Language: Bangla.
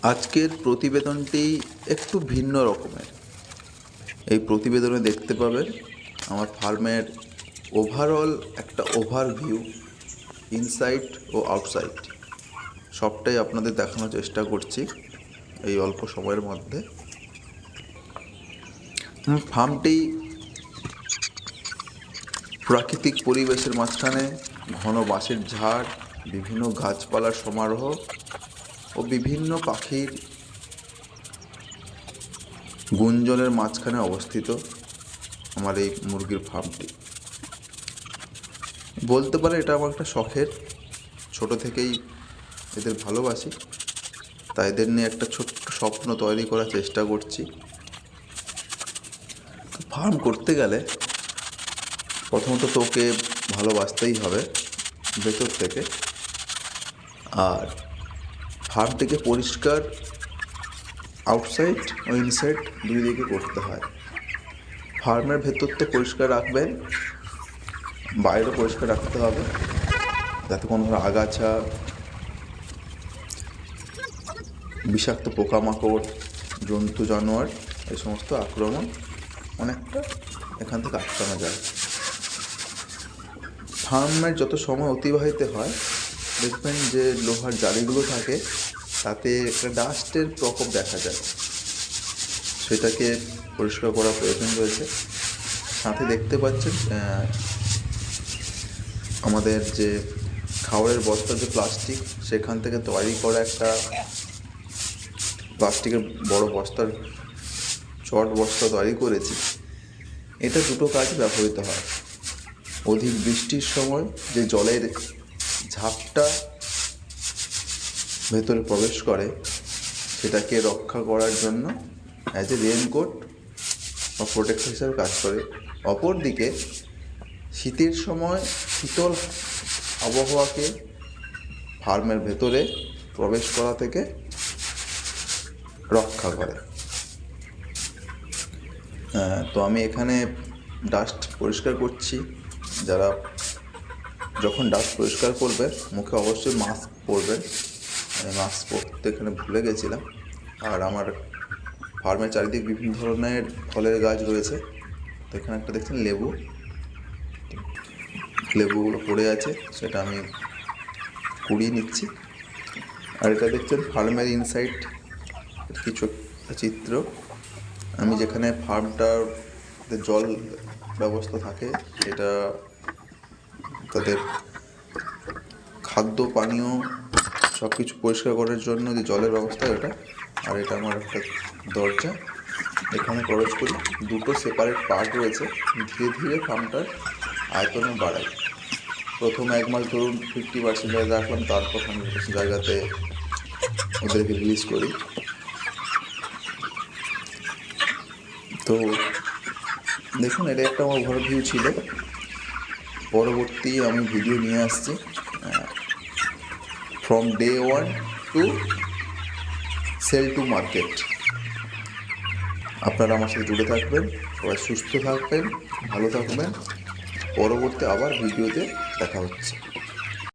আজকের প্রতিবেদনটি একটু ভিন্ন রকমের। এই প্রতিবেদনে দেখতে পাবেন আমার ফার্মের ওভারঅল একটা ওভারভিউ, ইনসাইড ও আউটসাইড সবটাই আপনাদের দেখানোর চেষ্টা করছি এই অল্প সময়ের মধ্যে। ফার্মটি প্রাকৃতিক পরিবেশের মাঝখানে, ঘন বাঁশের ঝাড়, বিভিন্ন গাছপালার সমারোহ ও বিভিন্ন পাখির গুঞ্জনের মাঝখানে অবস্থিত আমার এই মুরগির ফার্মটি। বলতে পারে এটা আমার একটা শখের, ছোট থেকেই এদের ভালোবাসি, তাই এদের নিয়ে একটা ছোট্ট স্বপ্ন তৈরি করার চেষ্টা করছি। ফার্ম করতে গেলে প্রথমত তো ওকে ভালোবাসতেই হবে ভেতর থেকে, আর ফার্মটিকে পরিষ্কার আউটসাইড ও ইনসাইড দুই দিকে করতে হয়। ফার্মের ভেতর তো পরিষ্কার রাখবেন, বাইরেও পরিষ্কার রাখতে হবে যাতে কোনো আগাছা, বিষাক্ত পোকামাকড়, জন্তু জানোয়ার এই সমস্ত আক্রমণ অনেকটা এখান থেকে আটকানো যায়। ফার্মের যত সময় অতিবাহিত হয় দেখবেন যে লোহার জালিগুলো থাকে তাতে একটা ডাস্টের প্রকোপ দেখা যায়, সেটাকে পরিষ্কার করা প্রয়োজন রয়েছে। সাথে দেখতে পাচ্ছেন আমাদের যে খাবারের বস্তা, যে প্লাস্টিক, সেখান থেকে তৈরি করা একটা প্লাস্টিকের বড় বস্তার চট বস্তা তৈরি করেছি। এটা দুটো কাজে ব্যবহৃত হয়। অধিক বৃষ্টির সময় যে জলের ঝাপটা ভেতরে প্রবেশ করে সেটাকে রক্ষা করার জন্য অ্যাজ এ রেনকোট বা প্রোটেক্টর হিসাবে কাজ করে। অপরদিকে শীতের সময় শীতল আবহাওয়াকে ফার্মের ভেতরে প্রবেশ করা থেকে রক্ষা করে। তো আমি এখানে ডাস্ট পরিষ্কার করছি। যারা যখন ডাস্ট পরিষ্কার করবে মুখে অবশ্যই মাস্ক পরবেন। আমি মাস্ক পরতে এখানে ভুলে গেছিলাম। আর আমার ফার্মের চারিদিকে বিভিন্ন ধরনের ফলের গাছ রয়েছে। তো এখানে একটা দেখছেন লেবুগুলো পড়ে আছে, সেটা আমি কুড়িয়ে নিচ্ছি। আর এটা দেখছেন ফার্মের ইনসাইড কিছু চিত্র। আমি যেখানে ফার্মটার জল ব্যবস্থা থাকে সেটা তাদের খাদ্য পানীয় সব কিছু পরিষ্কার করার জন্য যে জলের ব্যবস্থা এটা। আর এটা আমার একটা দরজা, এখানে প্রবেশ করি। দুটো সেপারেট পার্ট রয়েছে। ধীরে ধীরে ফার্মটার আয়তনে বাড়াই। প্রথম 1 মাস ধরুন 50% জায়গা রাখলাম, তারপর 100% জায়গাতে ওদেরকে রিলিজ করি। তো দেখুন, এটা একটা আমার ওভারভিউ ছিল। পরবর্তী আমি ভিডিও নিয়ে আসছি from day 1 to sell to market. আপনারা আমার সাথে জুড়ে থাকবেন, সবাই সুস্থ থাকবেন, ভালো থাকবেন। পরবর্তী আবার ভিডিওতে দেখা হচ্ছে।